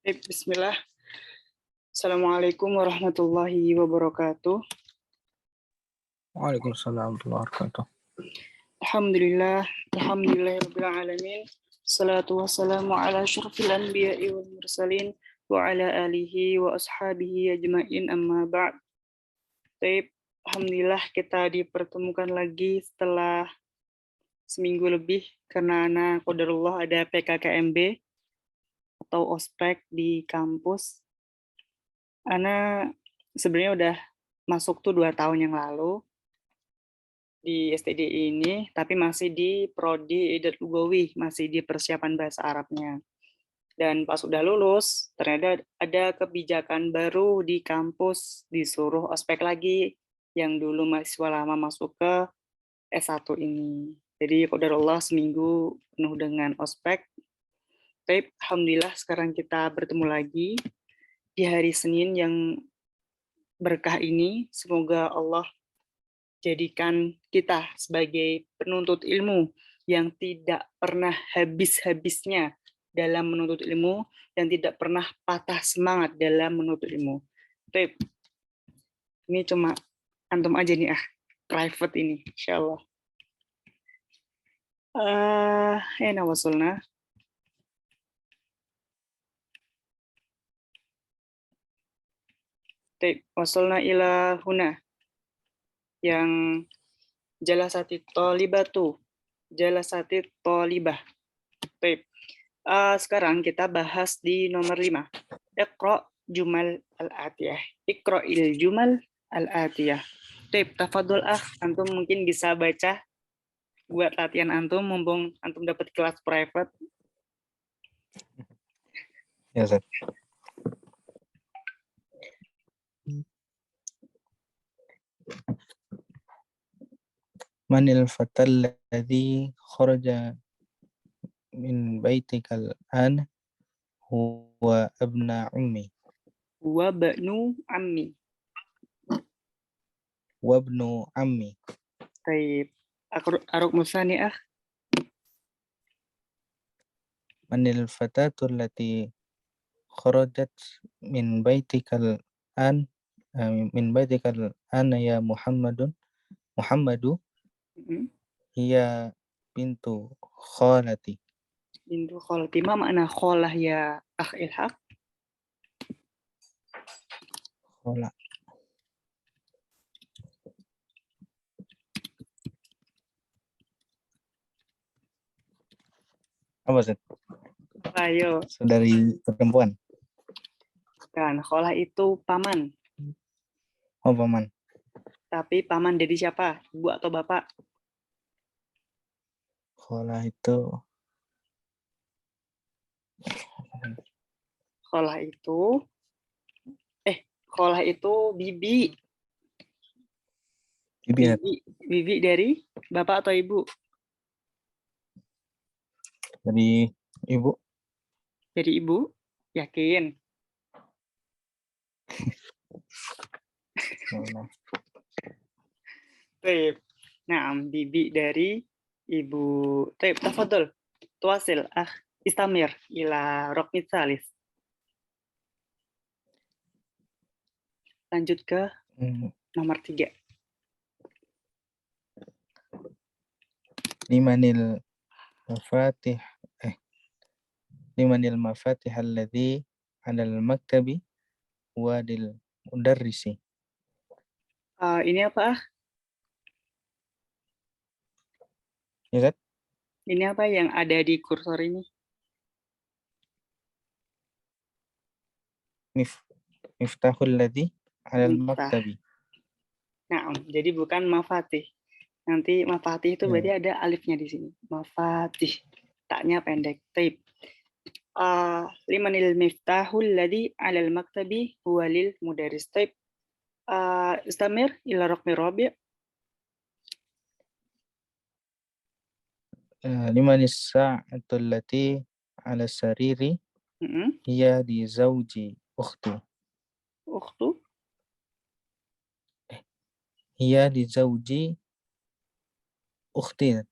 Bismillah. Assalamualaikum warahmatullahi wabarakatuh. Waalaikumsalam warahmatullahi wabarakatuh. Alhamdulillahirabbil alamin. Salatu wassalamu ala asyrofil anbiya'i wal mursalin wa ala alihi wa ashabihi ajmain amma ba'd. Alhamdulillah kita dipertemukan lagi setelah seminggu lebih karena qadarullah ada PKKMB atau ospek di kampus. Ana sebenarnya udah masuk tuh 2 tahun yang lalu di STD ini, tapi masih di Prodi Idat Lugawi, masih di persiapan bahasa Arabnya. Dan pas udah lulus, ternyata ada kebijakan baru di kampus, disuruh ospek lagi, yang dulu mahasiswa lama masuk ke S1 ini. Jadi qadarullah seminggu penuh dengan ospek. Tapi alhamdulillah sekarang kita bertemu lagi di hari Senin yang berkah ini. Semoga Allah jadikan kita sebagai penuntut ilmu yang tidak pernah habis-habisnya dalam menuntut ilmu dan tidak pernah patah semangat dalam menuntut ilmu. Baik, ini cuma antum aja nih private ini, insyaallah. Aina wasulna. Baik, wasulna ila huna. Yang jalasati tolibatu, jalasati tolibah. Baik. Sekarang kita bahas di nomor 5. Iqra jumal al-atiyah. Iqra'il jumal al-atiyah. Baik, tafadhol antum mungkin bisa baca buat latihan antum mumpung antum dapat kelas private. Ya, Ustaz. Manil fatal ladzi kharaja min baitikal an huwa abna ummi Wa ba'nu ammi. wa ibnu ammi. Baik. Aruk musani Manil fatatul lati kharajat min baitikal an ya Muhammadu hiya bintu khalati. Bintu khalati. Ma makna khalah ya Ilhaq? Khala. Apa, Ustaz? Ayo. Saudari perempuan. Kan, khalah itu paman. Oh, paman. Tapi paman dari siapa? Ibu atau bapak? Khala itu Kholah itu bibi. bibi Bibi dari bapak atau ibu? dari ibu. Dari ibu? Yakin? Baik. Nah, bibi dari ibu. Baik, tafadhol. Tuasil, istamir ila rokmit salis. Lanjut ke nomor 3. Limanil mafatih alladhi 'alal maktabi wa lil mudarrisi. Ini apa? Ya, Ustaz? Ini apa yang ada di kursor ini? Miftahul ladhi 'alal maktabi. Nah, jadi bukan mafatih. Nanti mafatih itu berarti ada alifnya di sini. Mafatih. Taknya pendek. Taib. Limanil miftahul ladhi 'alal maktabi huwa lil mudarris. Taib. Istamir ila raqmi rabi'. Limanis sa'atul lati 'ala sariri hiya di zawji ukhti. Hiya di zawji ukhti.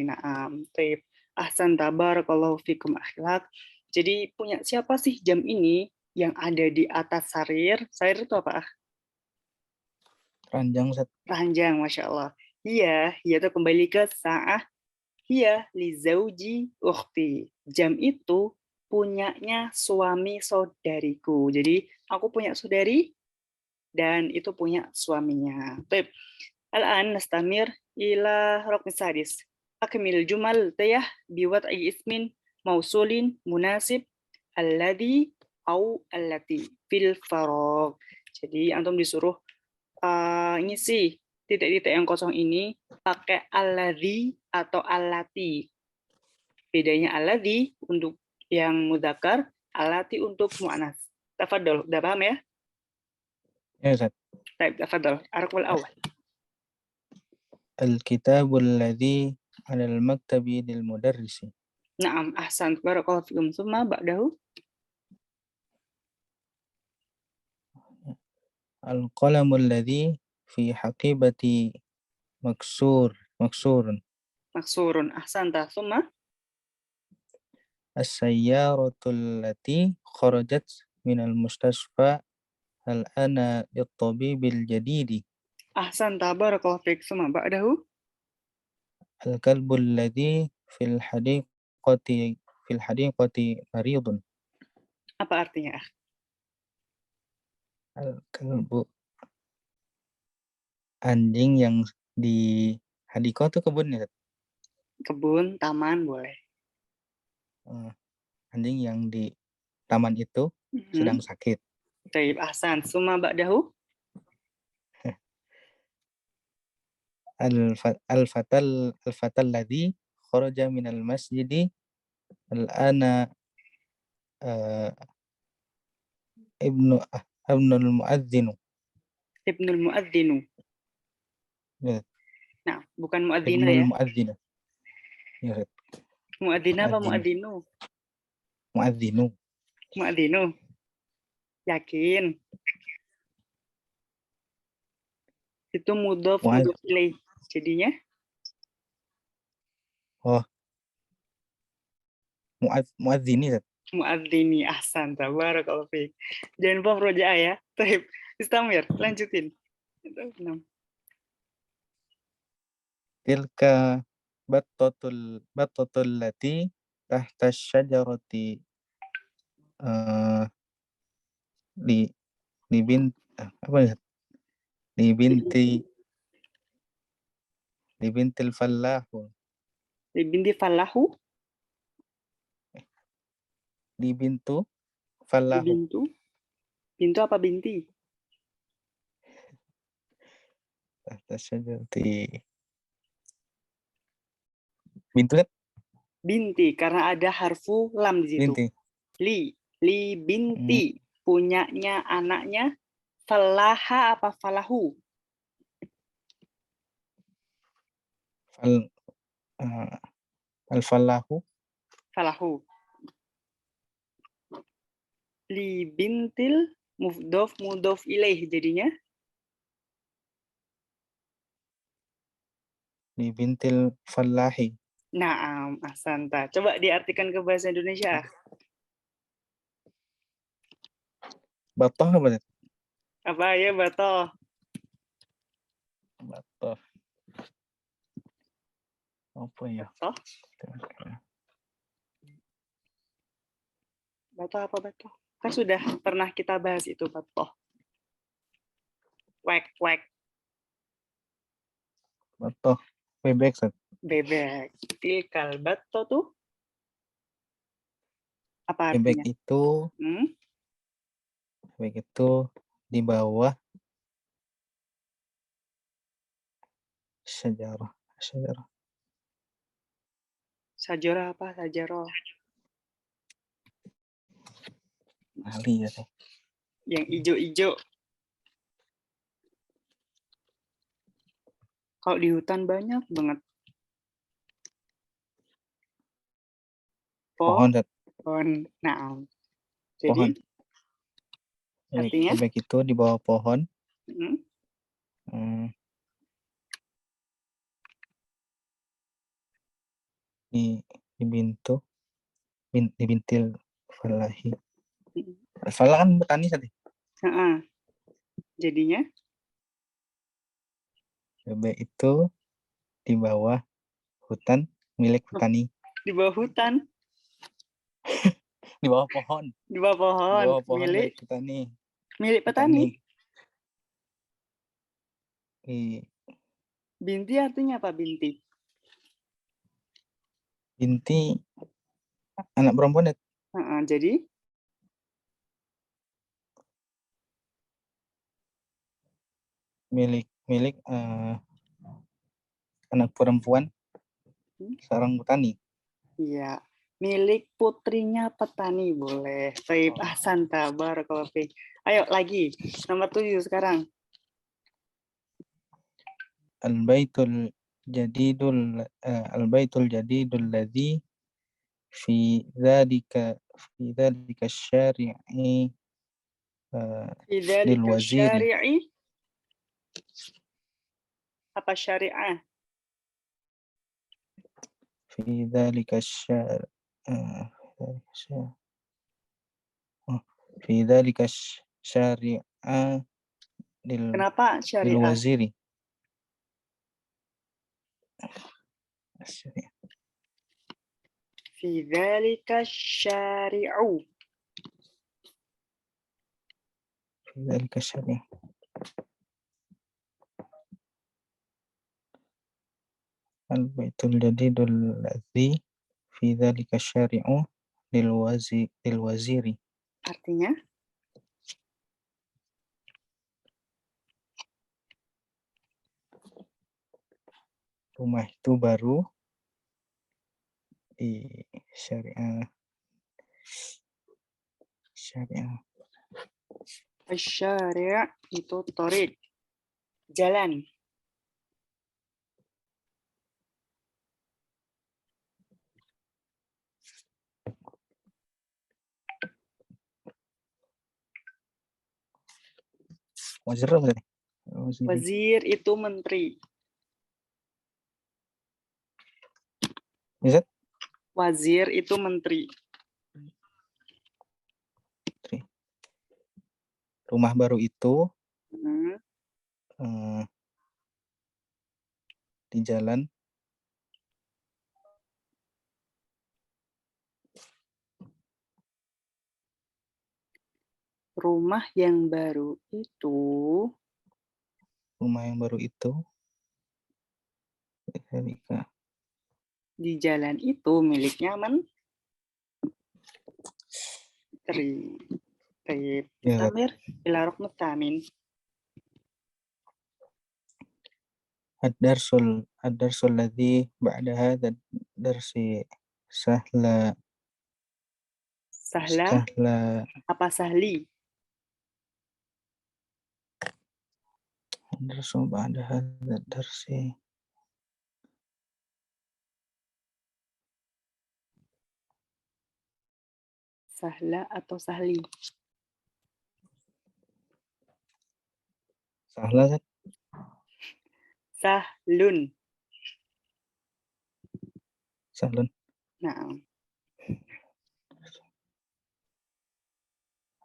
Na'am. Taib. Ahsan, tabarakallahu fikum akhlak. Jadi punya siapa sih jam ini yang ada di atas sarir? Sarir itu apa? Ranjang Ustaz. Ranjang, Masya Allah. Iya, iya itu kembali ke sa'ah. Iya, li zauji ukhti. Jam itu punyanya suami saudariku. Jadi aku punya saudari dan itu punya suaminya. Baik. Al-an nastamir ila rukn sadis. Akmil jumal tayah biwad'i ismin mausulin munasib alladhi au allati fil faragh. Jadi antum disuruh ngisi titik-titik yang kosong ini pakai alladhi atau allati. Bedanya alladhi untuk yang mudzakkar, allati untuk muannas. Tafadhol, udah paham ya? Ya Ustaz. Baik, tafadhol. Arqul awal. Al-kitabul ladzi 'alal maktabi lil mudarrisi. Naam, ahsan. Barakallahu fikum. Summa ba'dahu. Al-qalamul ladzi fi haqibati maksurun. Maksurun. Ahsanta. Summa. As-sayyaratul lati kharajat minal mustasfa hal ana lit-tabibil jadidi. Ahsanta. Barakallahu fik. Summa ba'dahu. Al-kalbul ladzi fil hadiqati maridun. Apa artinya? Al-kalbu, anjing yang di hadiqah itu kebun ya. Kebun, taman, boleh. Anjing yang di taman itu sedang sakit. Baik, ahsan. Summa ba'dahu. Al-fatal ladzi kharaja minal masjidi al-ana ibnul muadzinu. Ibnul muadzinu. Ya, Nah, bukan muadzina ibnul ya. muadzinu. Ya, Muadzina apa muadzin. muadzinu? Muadzinu. Muadzinu. Yakin. Itu mudhof ilaih. Jadinya Oh, muadzini. muadzini. Ahsan. Tabarakallahu fik. Jangan lupa murojaah ya. Baik. Istamir, lanjutin. Tilka battatul lati tahta syajarati li li bin apa ya? Li bintil fallahu. Binti falahu. Li bintu fallahu. Bintu. Bintu apa binti? Tahta syajarati. Bintu kan? Binti karena ada harfu lam di situ. Binti. Li binti punyanya anaknya falaha apa falahu? Al-falahu. Falahu. Li bintil mudhof ilaih jadinya Li bintil fallahi. Naam, ahsanta. Coba diartikan ke bahasa Indonesia. Batoh apa? Apa ya, Bato? Batoh. Apa ya? Bato? Bato apa Bato? Kan sudah pernah kita bahas itu, Bato. Wek. Batoh. Bebek. Bebek. Tilkal Bato tuh apa Bebek artinya? itu di bawah sejarah. Sajora apa? Sajaro. Ahli ya. Yang ijo-ijo. Kalau di hutan banyak banget. Pohon. Nah, jadi Pohon. artinya Bebek itu di bawah pohon. Di bintil falahi. Falah kan petani tadi. Jadinya B itu di bawah hutan milik petani. di bawah hutan, Di bawah pohon. di bawah Di pohon, bawah pohon milik milik petani. petani. Binti artinya apa binti? Binti anak perempuan ya. Jadi milik anak perempuan seorang petani. Iya, milik putrinya petani boleh. Baik, ahsan barakallahu fiik. Ayo lagi, nomor 7 sekarang. Al-baitul jadidul ladzi fi dzalika syari'i lil waziri. Syari'i apa syariah? Fi dzalika syari'a Kenapa lil syariah? waziri. Fi dzalika syari'u. Fi dzalika syari'a. Al-baitul jadidul ladzi fi dzalika syari'u lil waziri. Artinya? Rumah itu baru di syariah. Syariah itu thoriq, jalan. Wazir apa tadi? Wazir itu menteri. Bisa? Wazir itu menteri. Rumah baru itu di jalan Rumah yang baru itu di jalan itu miliknya menteri. Baik, Amir, ila rukn tsamin. Ad-darsul ladzi ba'da hadha darsi sahla apa sahli? Ad-darsul ba'da hadha darsi Sahla atau sahli? Sahla kan? Sahlun. Nah.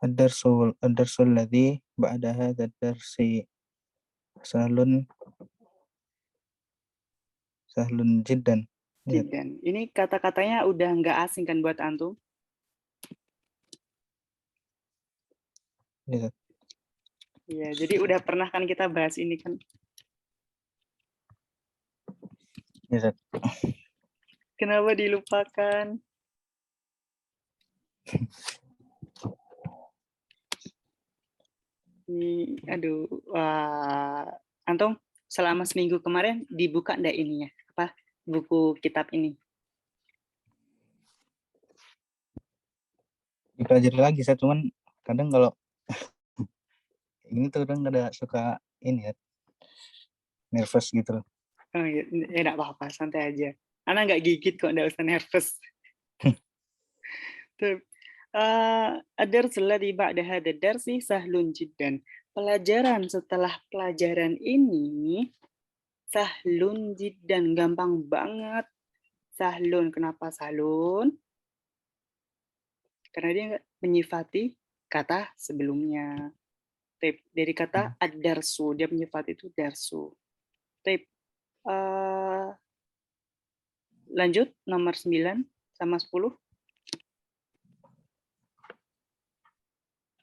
Ad-darsul ladzi ba'da hadha darsi sahlun jiddan. Ini kata-katanya udah nggak asing kan buat antum? Iya, jadi udah pernah kan kita bahas ini kan? Iya. Kenapa dilupakan? Ini, aduh, antum selama seminggu kemarin dibuka ndak ininya? Apa buku kitab ini? Dipelajari lagi, saya cuman kadang kalau ini tuh kadang ada suka ini ya, nervous gitu. Oh ya, enggak apa-apa, santai aja. Anak nggak gigit kok, nggak usah nervous. Ad-darsul ladzi ba'da hadzal darsi sahlun jiddan. Pelajaran setelah pelajaran ini sahlun jiddan, gampang banget. Sahlun, kenapa sahlun? karena dia nggak menyifati kata sebelumnya. Taib. Dari kata ad-darsu, dia menyifati itu darsu. Taib. Lanjut, nomor 9 sama 10.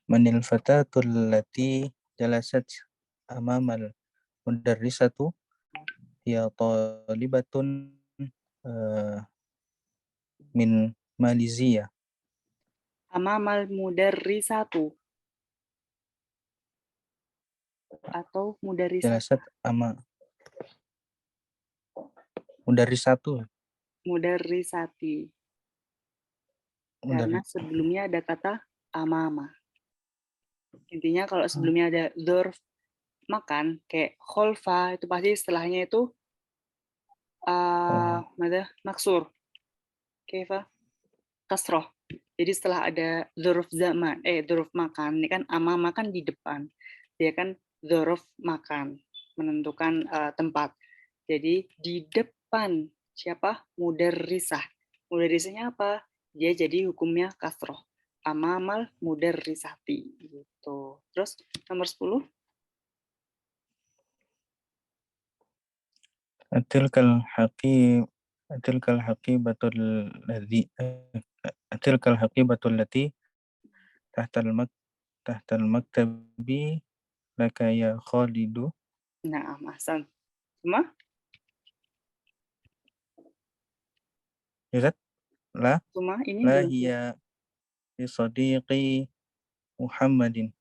Manil fatatul lati jalasat amamal mudarrisatu hiya talibatun min Malaysia. Amamal mudarrisatu atau mudarrisat. Jalasat mudarrisatu. Mudarrisati. Karena sebelumnya ada kata amama. Intinya kalau sebelumnya ada dzarf makan, kayak kholfa, itu pasti setelahnya itu maksur. Kaifa? Kasroh. Jadi setelah ada dzarf zaman, dzarf makan, ini kan amama kan di depan. Dia kan dzarf makan, menentukan tempat. Jadi di depan siapa? Mudarrisah. Mudarrisahnya apa? Dia jadi hukumnya kasroh. Amamal mudarrisati gitu. Terus nomor 10. Tilkal haqibatul lati tahtal maktabi laka ya Khalidu. Nah, ahsan. Semua? Yusat la Semua ini la belum. hiya li sadiqi Muhammadin.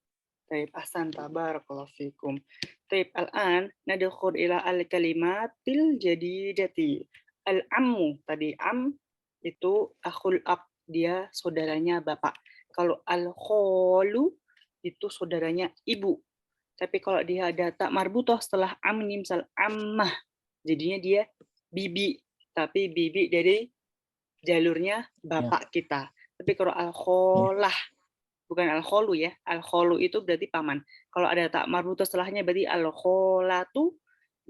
Taib, ahsan, tabarakallahu fikum. Taib, al-an nadkhul ila al-kalimatil jadidati. Al-ammu, tadi am itu akhul ab, dia saudaranya bapak. Kalau al-kholu itu saudaranya ibu. Tapi kalau dia ada tak marbutoh setelah am ini misal ammah, jadinya dia bibi. Tapi bibi dari jalurnya bapak kita. Tapi kalau al-kholah, bukan al-kholu ya, al-kholu itu berarti paman. Kalau ada tak marbutoh setelahnya berarti al-kholatu,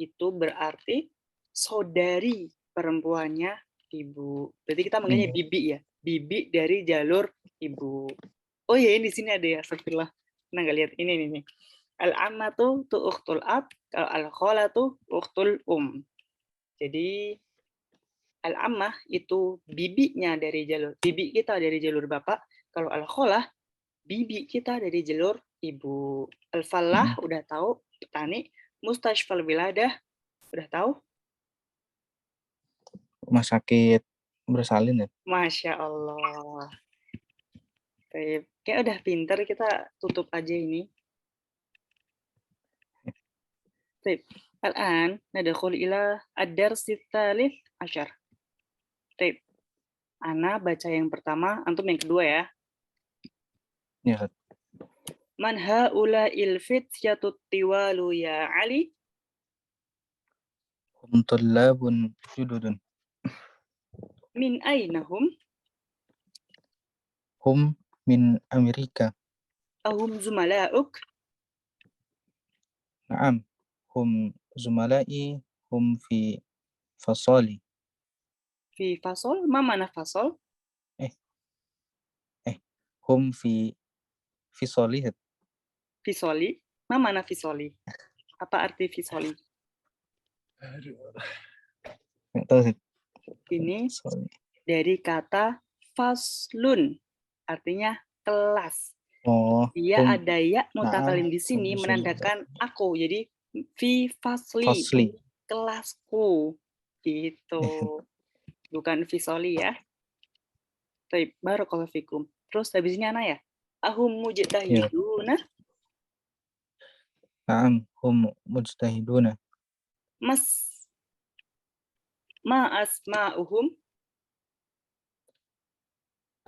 itu berarti saudari perempuannya ibu. Berarti kita manggilnya bibi ya, bibi dari jalur ibu. Oh ya, ini di sini ada ya, astagfirullah. Nah, nggak lihat ini nih. Al-ammatu tu ukhtul ab, kalau al-kholatu ukhtul Jadi al-ammah itu bibinya dari jalur bibi kita dari jalur bapak, kalau al-kholah bibi kita dari jalur ibu. Al-falah udah tahu, petani. Mustashfal wiladah udah tahu. Rumah sakit bersalin ya. Masya Allah. Kayak udah pinter, kita tutup aja ini. Al-an nadkhul ila ad-dars tsalits asyar. Ana baca yang pertama, antum yang kedua ya. Ya. Man haula'il fityatut tiwalu ya Ali? Hum tullabun jududun. Min ainahum? Hum min Amerika. Ahum zumala'uk? Naam. Hum zumala'i. Hum fi fasali. Fi fasol? Ma mana fasol? Hum fi fisoli. Fisoli? Ma mana fisoli? Apa arti fisoli? Nggak tahu sih. Ini Fisoli. dari kata faslun, artinya kelas. Oh, Dia ada ya mutakalim di hum sini menandakan aku. Jadi fi fasli, fasli. kelasku. Gitu. Bukan fisoli ya. Baik, barakallahu fikum. Terus habis ini anak ya? Ahum mujtahiduna? Naam, hum mujtahiduna. Ma asma'uhum?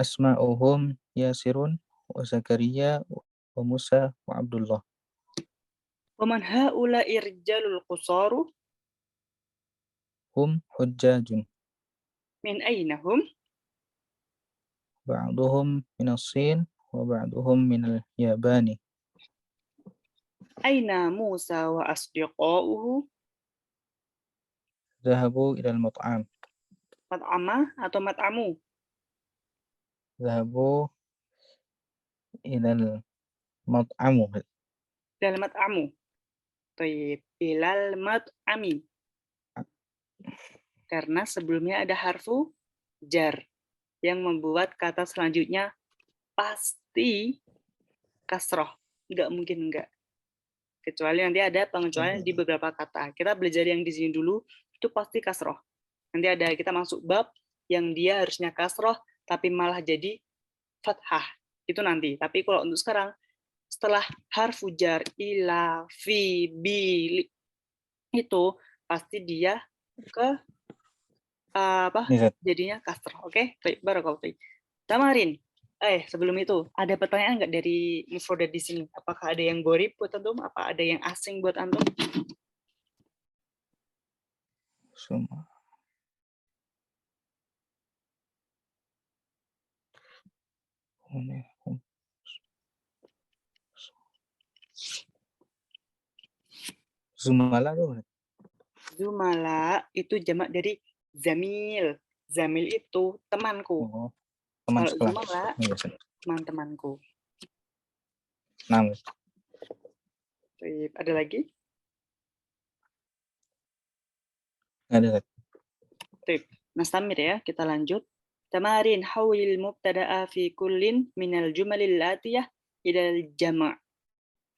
Asma'uhum Yasirun wa Zakaria wa Musa wa Abdullah. Wa man haula'i rijalul qusaru? Hum hujjajun. Min ainahum? Ba'duhum min as-Sin wa ba'duhum min al-Yabani. Aina Musa wa asdiqa'uhu? Zahabu ila al-mat'am. Mat'ama atau mat'amu? Zahabu ilal mat'amu. Ilal mat'amu. Thayyib. Ilal mat'ami. Karena sebelumnya ada harfu jar yang membuat kata selanjutnya pasti kasroh. Nggak mungkin enggak. Kecuali nanti ada pengecualian di beberapa kata. Kita belajar yang di sini dulu, itu pasti kasroh. Nanti ada kita masuk bab yang dia harusnya kasroh, tapi malah jadi fathah. Itu nanti. Tapi kalau untuk sekarang, setelah harfu jar, ila, fi, bi, li, itu pasti dia ke jadinya kasroh. Oke? Baik, barakallahu fiik. Tamarin. Sebelum itu, ada pertanyaan nggak dari mufrodat di sini? Apakah ada yang gorib buat antum? Apa ada yang asing buat antum? Semua. Zumala tuh. Zumala itu jamak dari zamil. Zamil itu temanku. Oh, teman Kalau sekelas. zumala, teman-temanku. Nah, Ada lagi? ada. Nastamir ya, kita lanjut. Tamarin hawil mubtada'a fi kullin minal jumalil atiyah ilal jama'.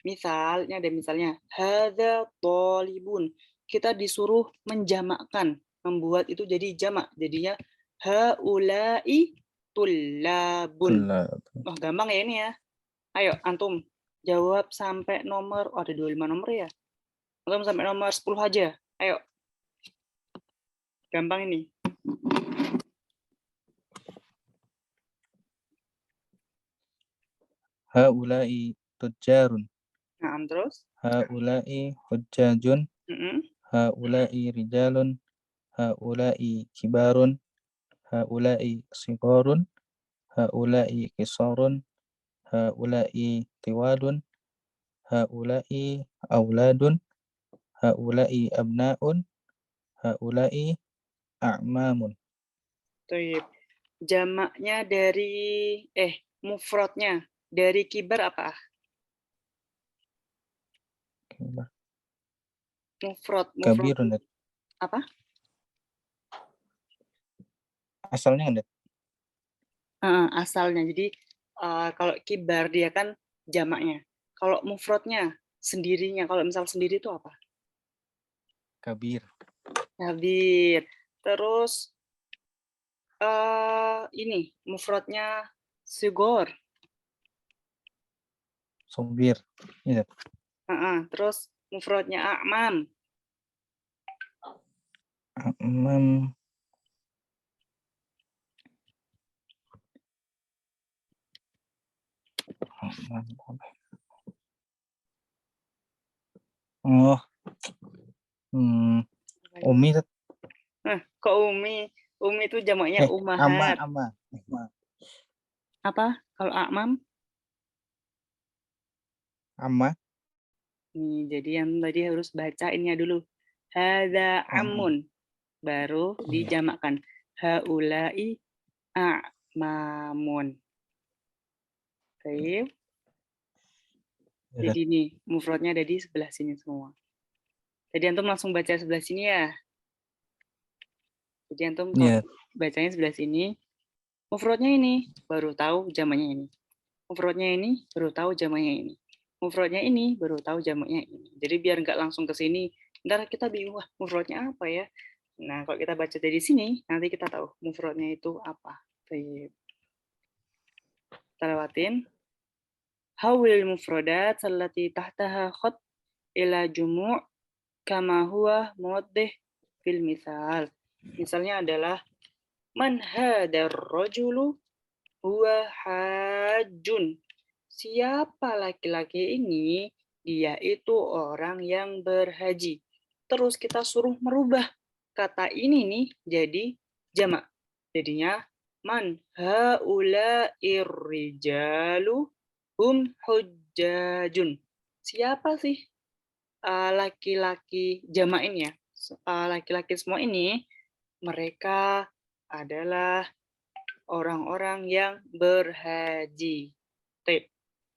Misal, ini ada misalnya. Hadza talibun. Kita disuruh menjamakkan, membuat itu jadi jamak. Jadinya haula'i tullabun. Oh, gampang ya ini ya. Ayo, antum jawab sampai nomor, ada 25 nomor ya. Antum sampai nomor 10 aja. Ayo. Gampang ini. Haula'i tujjarun. Nah, terus? Haula'i hujjajun. Haula'i rijalun. Haula'i kibarun. Haula'i sigharun. Haula'i qisarun. Haula'i tiwadun. Haula'i auladun. Haula'i abna'un. Haula'i a'mamun. Toib. Jamaknya dari mufradnya dari kibar apa? Mufrad. Kabirun. Apa? Asalnya ada. Asalnya. Jadi kalau kibar dia kan jamaknya. Kalau mufradnya sendirinya, kalau misal sendiri itu apa? Kabir. Kabir. Terus ini mufradnya sigor. Sobir. Iya. Terus mufradnya a'mam. A'mam. Oh. Umi. Kok umi? Umi itu jamaknya umahat. Ama. Apa? Kalau a'mam? Ama. Nih, jadi yang tadi harus bacainnya dulu. Hadza amun. Baru dijamakkan. Haula'i a'mamun. Baik. Jadi nih, mufradnya ada di sebelah sini semua. Jadi antum langsung baca sebelah sini ya. Jadi antum bacanya sebelah sini. Mufradnya ini, baru tahu jamaknya ini. Mufradnya ini, baru tahu jamaknya ini. Mufradnya ini, baru tahu jamaknya ini. Jadi biar nggak langsung ke sini, ntar kita bingung, wah mufradnya apa ya? Nah, kalau kita baca dari sini, nanti kita tahu mufradnya itu apa. Baik. Kita lewatin. Hawil mufradat allati tahtaha khat ila jumu' kama huwa muwaddih fil misal. Misalnya adalah man hadar rajulu huwa hajjun. Siapa laki-laki ini? Dia itu orang yang berhaji. Terus kita suruh merubah kata ini nih jadi jamak. Jadinya man haula'ir rijalu hum hujjajun. Siapa sih laki-laki jamak ini ya? Laki-laki semua ini mereka adalah orang-orang yang berhaji.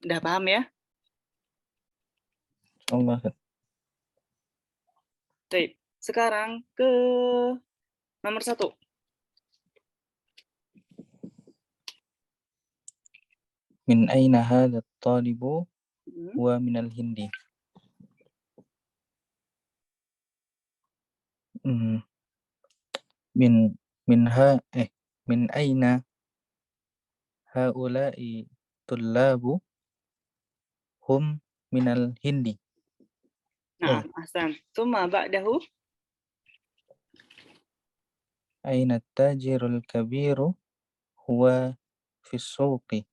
Udah paham ya? Allah. Baik. Sekarang ke nomor 1. Min aina hadha at-talibu Hmm. huwa minal Hindi. Min min aina haula'i tullabu hum minal Hindi. Nah, ahsan. Tsumma ba'dahu Aina at-tajirul kabiru huwa fi as-suqi.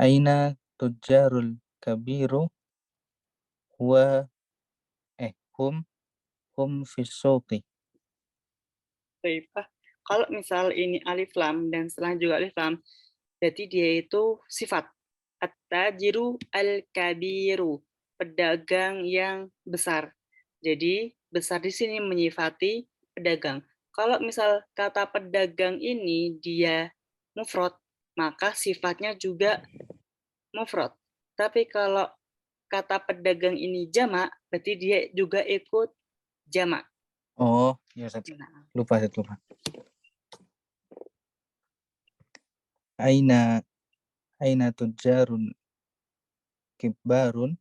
Aina tujjarul kabiru huwa hum fi as-suqi. baik. Kalau misal ini alif lam dan setelah juga alif lam, berarti dia itu sifat. At-tajiru al-kabiru, pedagang yang besar. Jadi besar di sini menyifati pedagang. Kalau misal kata pedagang ini dia mufrad, maka sifatnya juga mufrad. Tapi kalau kata pedagang ini jamak, berarti dia juga ikut jamak. Oh, ya Nah, lupa. Aina tujjarun kibarun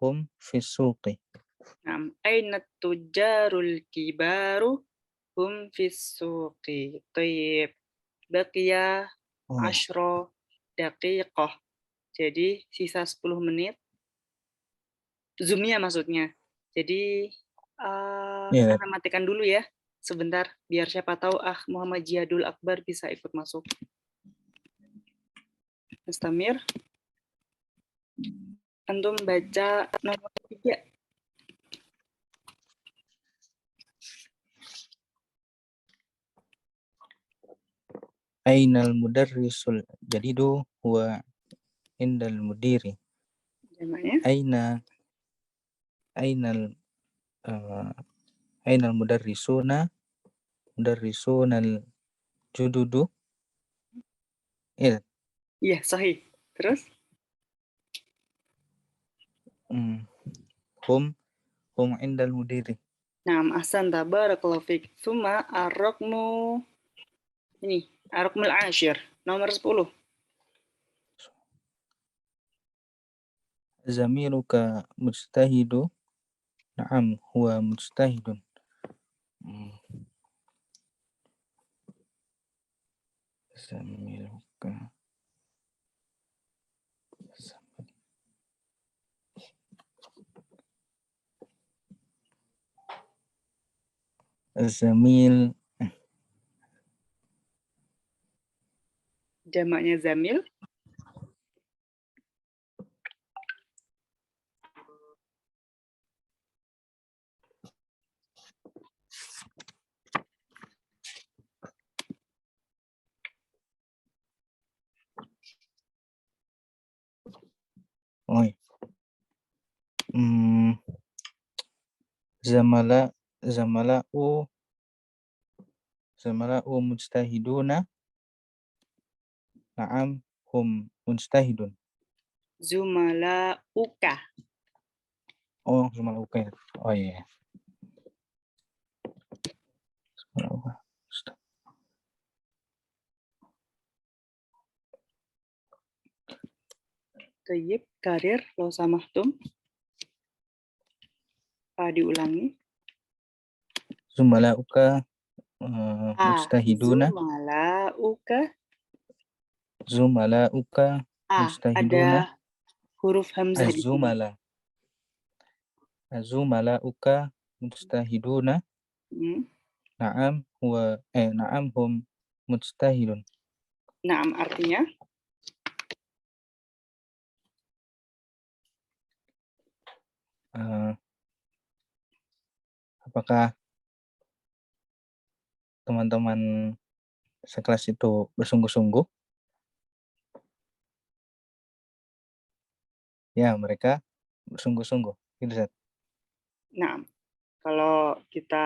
hum fi as-suqi. aina tujarul kibaru hum fis suqi. Tayyib. Baqiya Oh, ashro daqiqah. Jadi sisa 10 menit. Zoom-nya maksudnya. Jadi iya. Ana matikan dulu ya. Sebentar, biar siapa tahu Muhammad Jihadul Akbar bisa ikut masuk. Mustamir, antum baca nomor 3. Ainal mudarrisul jadidu huwa indal mudiri. Jamaknya. Ainal ainal mudarrisunal jududu. Iya. Iya, sahih. Terus? Hum indal mudiri. Nah, ahsan barakallahu fik. Suma ar-raqmu ini, ar-raqmul ashir, nomor 10. Zamiluka mujtahidu. Na'am, huwa mujtahidun. Zamiluka. Zamil. Jamaknya zamil. Oh, zamala'u mujtahiduna. Na'am, hum mujtahidun. Zumala'uka. Oh, zamala'uka. Oh iya. Zamala'uka. Tayyib, karir, lo samahtum. Diulangi. Zumala'uka mujtahiduna. Zumala'uka. Mujtahiduna. Ada huruf hamzah di sini. Azumala'uka mujtahiduna. Na'am hum mujtahidun. Naam artinya? Apakah teman-teman sekelas itu bersungguh-sungguh? Ya, mereka bersungguh-sungguh. Gitu, Zat. Nah, kalau kita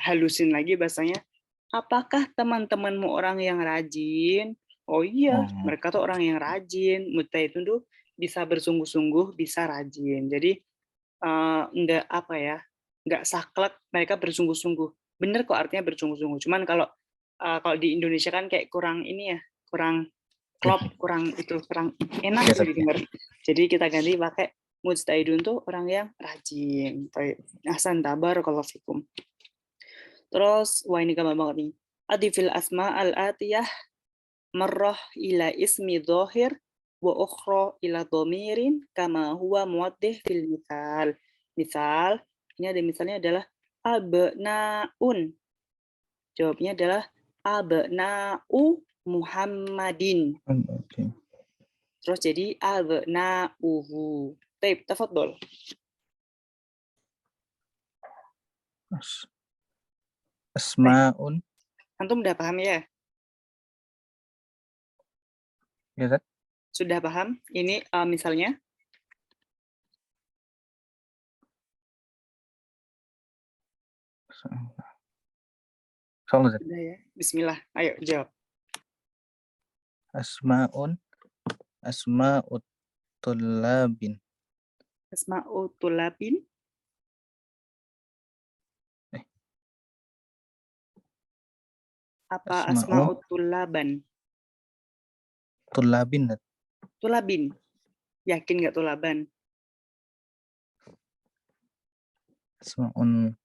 halusin lagi bahasanya. Apakah teman-temanmu orang yang rajin? Oh iya, mereka tuh orang yang rajin. Mujtahidun tuh bisa bersungguh-sungguh, bisa rajin. Jadi enggak apa ya, enggak saklek, mereka bersungguh-sungguh. Bener kok artinya bersungguh-sungguh. Cuman kalau di Indonesia kan kayak kurang ini ya, kurang klop, kurang enak Iya, gitu didengar. Jadi kita ganti pakai mujtahidun tuh orang yang rajin. Ahsan, tabarakallahu fikum. Terus, wah ini gampang banget nih. Adifil asma al-atiyah marrah ila ismi dhahir wa ukhra ila dhamirin kama huwa muwaddih fil misal. Misal, ini ada misalnya adalah abnaun. Jawabnya adalah abna'u Muhammadin. Oke. Terus jadi abna'uhu. Taib, tafadhol. Asmaun. Antum udah paham ya? Ya kan? Sudah paham? Ini misalnya. Sudah ya. Bismillah, ayo jawab. Asmaun, asma'ut tullabin. Asma'ut tulabin. Apa asma'ut tulaban? Tullabin. Tulabin. Yakin nggak tulaban? Asma'un.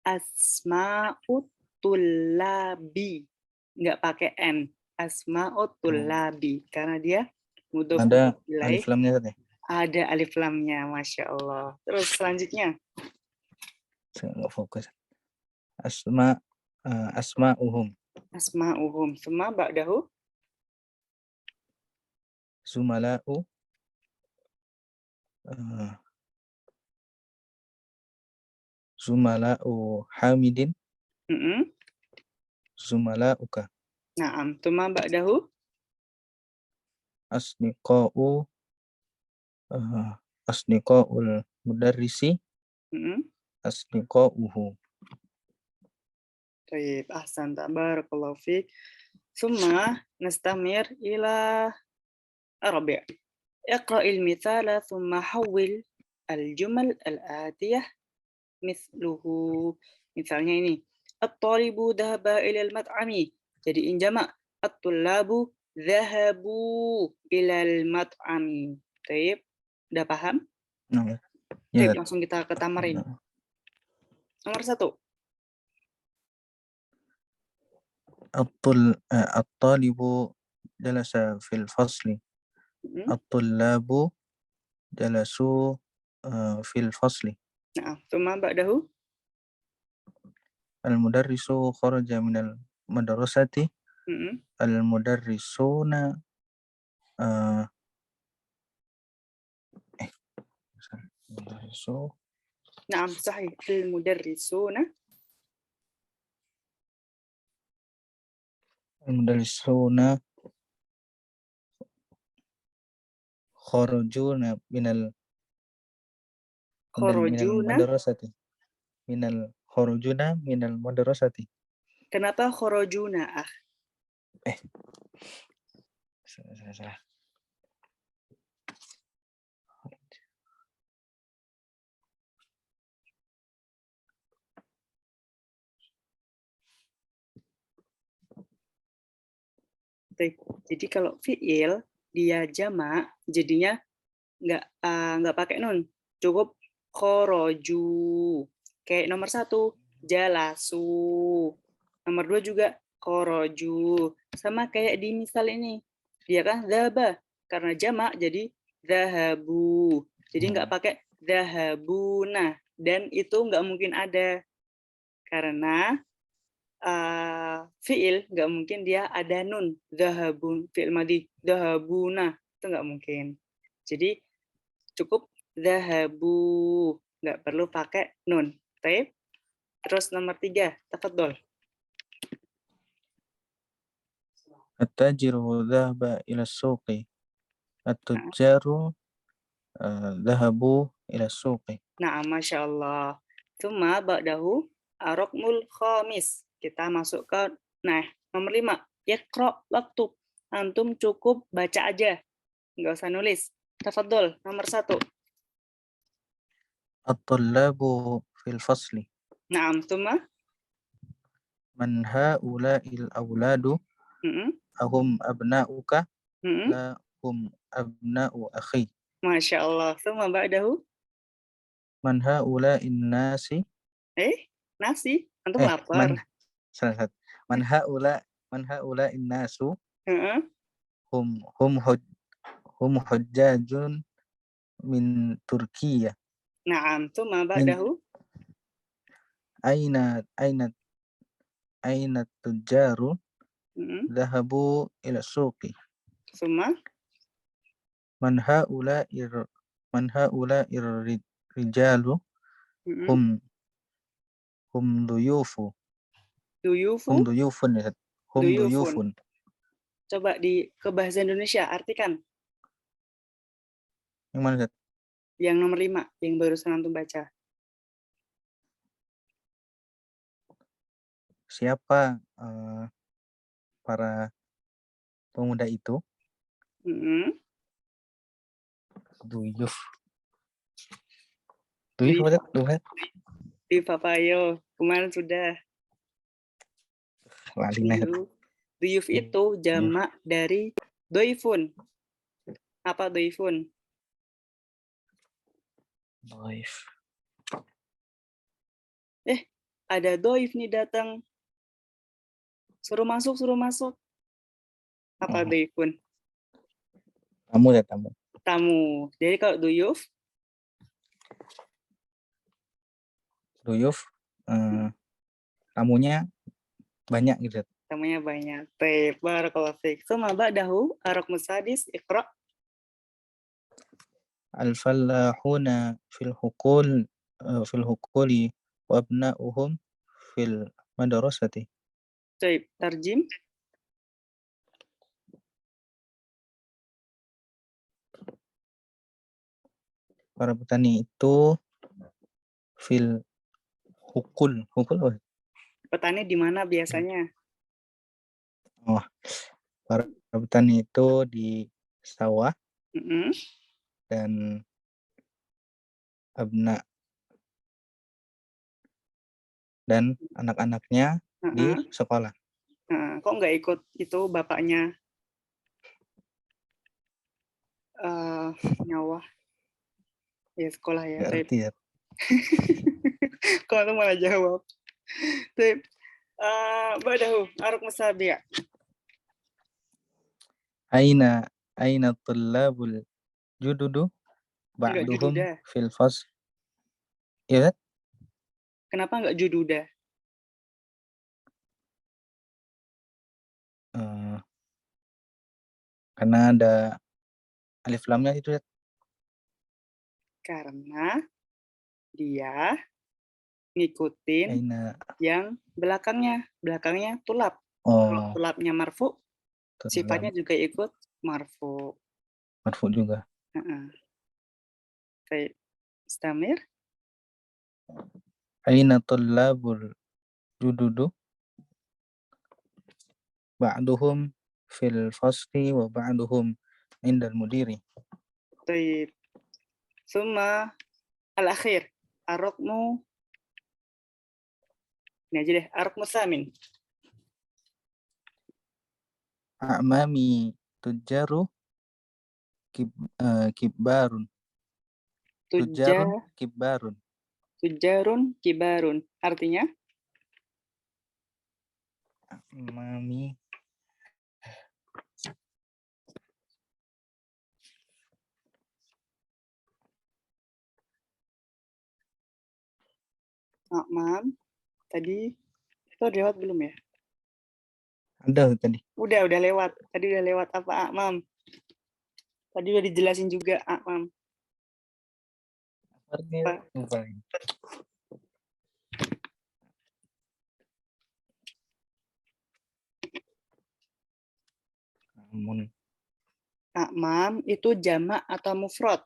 Asma'ut tulabi. Nggak pakai N. Asma'ut tulabi. Karena dia mudhof Ada ilaih. alif lamnya tadi. Ada alif lamnya, Masya Allah. Terus selanjutnya. Saya nggak fokus. Asma'uhum. Asma'uhum. Suma ba'dahu. Zumala'u. Zumala'u Hamidin. Zumala'uka. Naam. Suma ba'dahu. Asniqa'u. Asniqa'ul mudarrisi. Asniqa'uhu. Baik, ahsan, barakallahu fiik. Summa nastamir ila rabi'. Iqra'il mithala thumma hawwil al-jumal al-atiyah misluhu. Misalnya ini, at-talibu dhahaba ila al-mat'ami. Jadi injama, at-tullabu dhahabu ila al-mat'ami. Baik, udah paham? Ya. Baik, langsung kita ke tamarin. Nomor 1. At-talibu jalasa fil fasli. At-tullabu jalasu fil fasli. Nah, thumma ba'dahu. Al-mudarrisu kharaja minal madrasati. Al-mudarrisuna نعم صحيح المدرسون kharajuna minal madrasati. Kharajuna minal madrasati. Kenapa kharajuna, Salah. Jadi kalau fiil dia jamak jadinya nggak pakai nun, cukup kharaju. Kayak nomor 1 jalasu, nomor 2 juga kharaju. Sama kayak di misal ini, dia kan dhaba karena jamak jadi dhahabu. Jadi nggak pakai dhahabuna, dan itu nggak mungkin ada karena fiil nggak mungkin dia ada nun, dhahabun, fiil madhi, dhahabuna, itu nggak mungkin. Jadi cukup dhahabu, nggak perlu pakai nun. Baik. Terus nomor 3, tafadhol. At-tajiru dhahaba ila suqi. At-tujjaru dhahabu ila suqi. Nah, Masya Allah. Tsumma ba'dahu arokmul khamis. Kita masuk ke, nah, nomor 5. Iqra waktub. Antum cukup baca aja. Nggak usah nulis. Tafadhol, nomor 1. At-tullabu fil fasli. Naam, tsumma. Man haula'il auladu Mm-mm. ahum abna'uka Mm-mm. la hum abna'u akhi. Masya Allah. Tsumma ba'dahu. Man haula'in nasi Nasi. Antum lapar. salah satu. Man haula'in nasu Heeh. hum hum hud, hum hujjajun min Turkiya. Naam, tsumma Min ba'dahu. aina tujaru Mm-mm. dhahabu ila suqi. Tsumma. Man haula'ir rijalu Mm-mm. hum duyufun ya. Hum Duyufun. duyufun. Coba ke bahasa Indonesia, artikan. Yang mana, Zat? Yang nomor 5, yang barusan antum baca. Siapa para pemuda itu? Mm-mm. Duyuf. Di, Duyuf apa, Zat? di Papayo. Kemarin sudah. Lali nih. Duyuf itu jamak dari doifun. Apa doifun? Duyuf. Ada doif nih datang. Suruh masuk, suruh masuk. Apa doifun? Tamu ya, tamu. Tamu. Jadi kalau duyuf, tamunya banyak gitu. tamunya banyak. Baik, barakallahu fiik. Tsumma ba'dahu araq musadis iqra. Al-fallahuna fil hukuli wa abna'uhum fil madrasati. Baik, tarjim. Para petani itu fil hukul apa? Petani di mana biasanya? Oh, para petani itu di sawah Mm-mm. dan abna dan anak-anaknya di sekolah. Kok nggak ikut itu bapaknya nyawa? Ya sekolah ya. Nggak ngerti ya. Kok itu malah jawab. Baik. Ba'dahu araq musabi'. Aina tullabul jududu Enggak ba'duhum jududa. fil fas. Ya, Kenapa enggak jududa? karena ada alif lamnya itu ya. Karena dia ngikutin yang belakangnya. Belakangnya tulab. Kalau tulabnya marfu, sifatnya juga ikut marfu. Marfu juga. Baik. Istamir. Aina tullabul jududu ba'duhum fil fasli wa ba'duhum indal mudiri. Baik. Summa al-akhir. Arokmu. Ini aja deh. Arokmu samin. A'mami tujaru kibarun. Tujarun kibarun. Tujarun kibarun. Artinya? A'mami Mam, tadi itu lewat belum ya? ada tadi. Udah lewat. Tadi udah lewat apa, Mam? Tadi udah dijelasin juga, Mam. Apa? Mam itu jamak atau mufrad?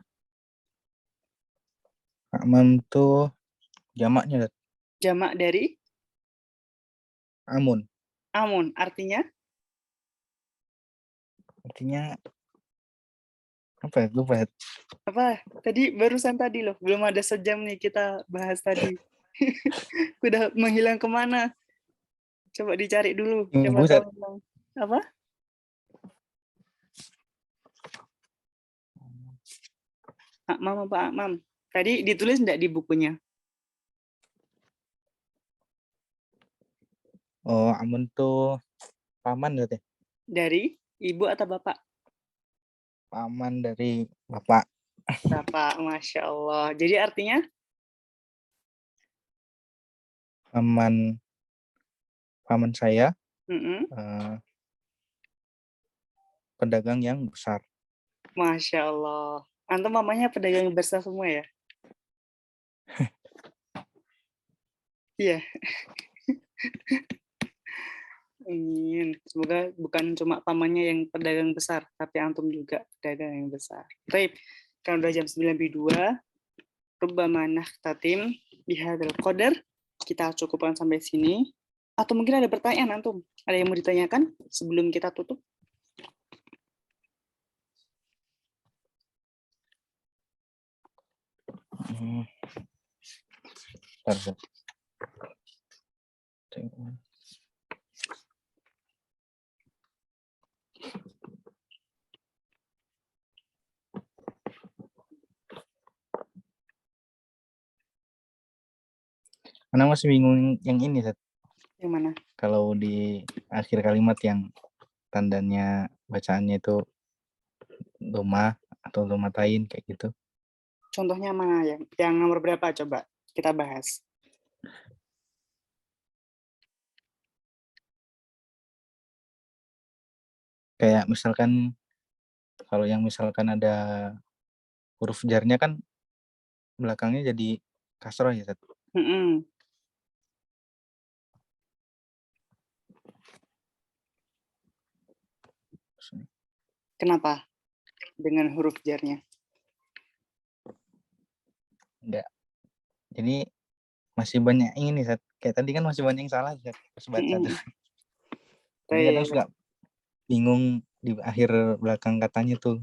Aman tuh jamaknya, Tat. Jamak dari Amun. amun. Artinya Artinya apa ya? Lupa ya. apa? Tadi barusan tadi loh. Belum ada sejam nih kita bahas tadi. Udah menghilang kemana? Coba dicari dulu. Siapa Minggu, tahu Tat. memang apa? Akmam apa akmam? Tadi ditulis enggak di bukunya? Oh, amun tuh paman berarti. Dari ibu atau bapak? Paman dari bapak. Bapak, Masya Allah. Jadi artinya Paman paman saya mm-mm. eh, pedagang yang besar. Masya Allah. Antum mamanya pedagang besar semua ya? Iya. Amin. Semoga bukan cuma pamannya yang pedagang besar, tapi antum juga pedagang yang besar. Baik, kan udah jam 9.02, rubbama nakhtatim bihadzal qadar. Kita cukupkan sampai sini. Atau mungkin ada pertanyaan antum? Ada yang mau ditanyakan sebelum kita tutup? Hmm. Bentar, Tat. Karena masih bingung yang ini, Tat. Yang mana? Kalau di akhir kalimat yang tandanya bacaannya itu doma atau domatain kayak gitu. Contohnya mana yang nomor berapa? Coba kita bahas. Kayak misalkan kalau yang misalkan ada huruf jarnya kan belakangnya jadi kasroh ya, Tat. Mm-mm. Kenapa? Dengan huruf jarnya. Enggak. Jadi masih banyak ini, Tat. Kayak tadi kan masih banyak yang salah, Tat, pas baca tuh. Mm-mm. Jadi kadang Baik. suka bingung di akhir belakang katanya tuh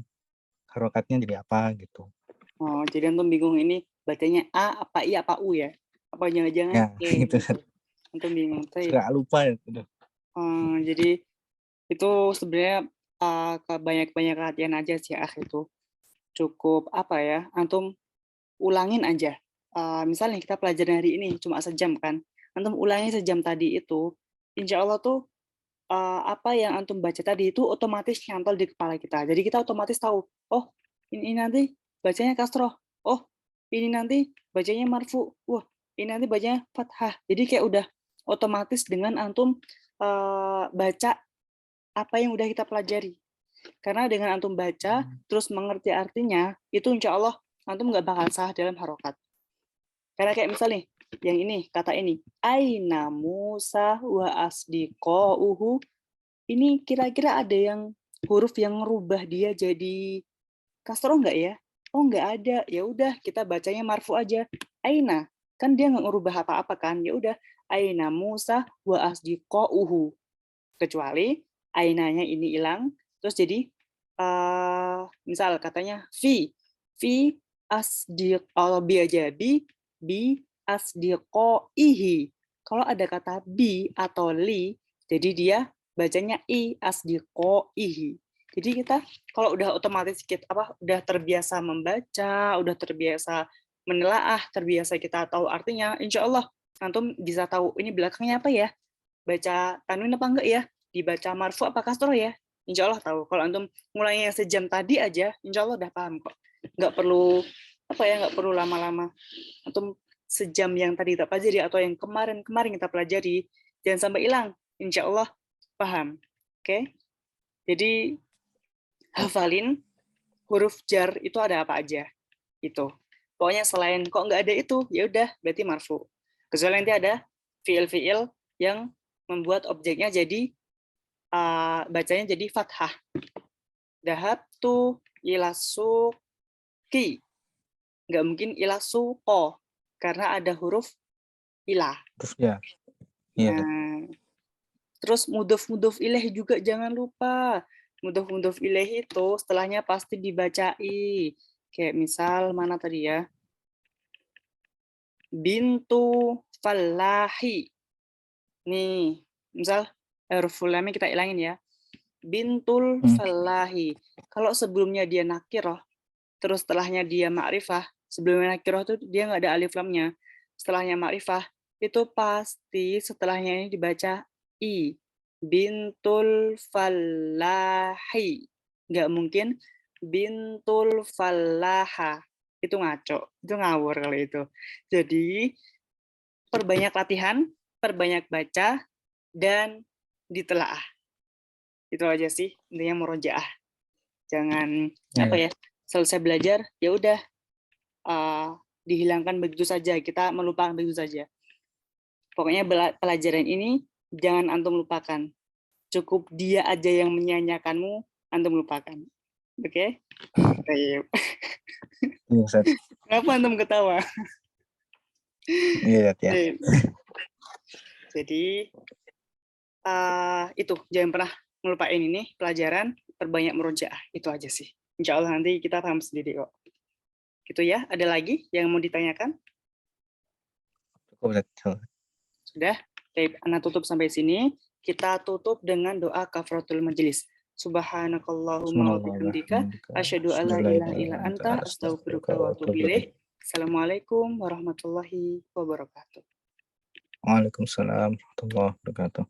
harokatnya jadi apa gitu. Oh, jadi antum bingung ini bacanya A apa I apa U ya? Apa jangan-jangan Ya, E gitu, gitu. Tat. Antum bingung. Baik. Suka lupa gitu. Jadi itu sebenarnya kebanyak-banyak latihan aja sih itu. Cukup apa ya? Antum ulangin aja. Misalnya kita pelajaran hari ini cuma sejam kan. Antum ulangi sejam tadi itu, insya Allah tuh apa yang antum baca tadi itu otomatis nyantol di kepala kita. Jadi kita otomatis tahu, oh ini nanti bacanya kasroh, oh ini nanti bacanya marfu, wah ini nanti bacanya fathah. Jadi kayak udah otomatis dengan antum baca apa yang udah kita pelajari. Karena dengan antum baca terus mengerti artinya, itu insya Allah antum nggak bakal salah dalam harokat. Karena kayak misalnya yang ini kata ini, Aina Musa wa asdiqo'uhu. Ini kira-kira ada yang huruf yang ngerubah dia jadi kasroh nggak ya? Oh nggak ada. Ya udah kita bacanya marfu aja. Aina kan dia nggak ngerubah apa-apa kan? Ya udah Aina Musa wa asdiqo'uhu. Kecuali ainanya ini hilang, terus jadi misal katanya fi asdiq atau bi aja bi asdiqoihi. Kalau ada kata bi atau li, jadi dia bacanya i asdiqoihi. Jadi kita kalau udah otomatis kita udah terbiasa membaca, udah terbiasa menelaah, terbiasa kita tahu artinya, insya Allah antum bisa tahu ini belakangnya apa ya, baca tanwin apa enggak ya, dibaca marfu apa kasroh ya, insya Allah tahu. Kalau antum mulainya sejam tadi aja, insya Allah udah paham kok. Nggak perlu nggak perlu lama-lama. Antum sejam yang tadi kita pelajari atau yang kemarin kita pelajari, jangan sampai hilang. Insya Allah paham. Oke? Jadi hafalin huruf jar itu ada apa aja. Itu. Pokoknya selain kok nggak ada itu, ya udah berarti marfu. Kecuali nanti ada fiil-fiil yang membuat objeknya jadi bacanya jadi fathah. Dahab tu ila suqi. nggak mungkin ila suqo, karena ada huruf ilah. Huruf jar. Iya, Ustaz. Nah, terus mudhof ilaih juga jangan lupa. Mudhof ilaih itu setelahnya pasti dibacai. Kayak misal mana tadi ya? Bintu Fallahi. Nih, misal huruf lamnya kita ilangin ya. Bintul Fallahi. Kalau sebelumnya dia nakirah, terus setelahnya dia ma'rifah, sebelumnya nakirah itu dia nggak ada alif lamnya. Setelahnya ma'rifah, itu pasti setelahnya ini dibaca i. Bintul Fallahi. Nggak mungkin bintul Fallaha. Itu ngaco, itu ngawur kalau itu. Jadi, perbanyak latihan, perbanyak baca, dan ditelaah. Itu aja sih, intinya murojaah. Jangan apa ya, selesai belajar ya udah dihilangkan begitu saja, kita melupakan begitu saja. Pokoknya pelajaran ini jangan antum lupakan. Cukup dia aja yang menyanyikanmu, antum lupakan. Oke? Baik. Iya, Ustaz. Kenapa antum ketawa? Iya, ya. Jadi itu jangan pernah ngelupain ini pelajaran, perbanyak murojaah, itu aja sih. Insya Allah nanti kita paham sendiri kok. Gitu ya, ada lagi yang mau ditanyakan? Cukup, Ustaz. Sudah? Baik, Ana tutup sampai sini. Kita tutup dengan doa kafaratul majelis. Subhanakallahumma wa bihamdika asyhadu an la ilaha illa anta astaghfiruka wa atubu ilaik. Assalamualaikum warahmatullahi wabarakatuh. Waalaikumsalam warahmatullahi wabarakatuh.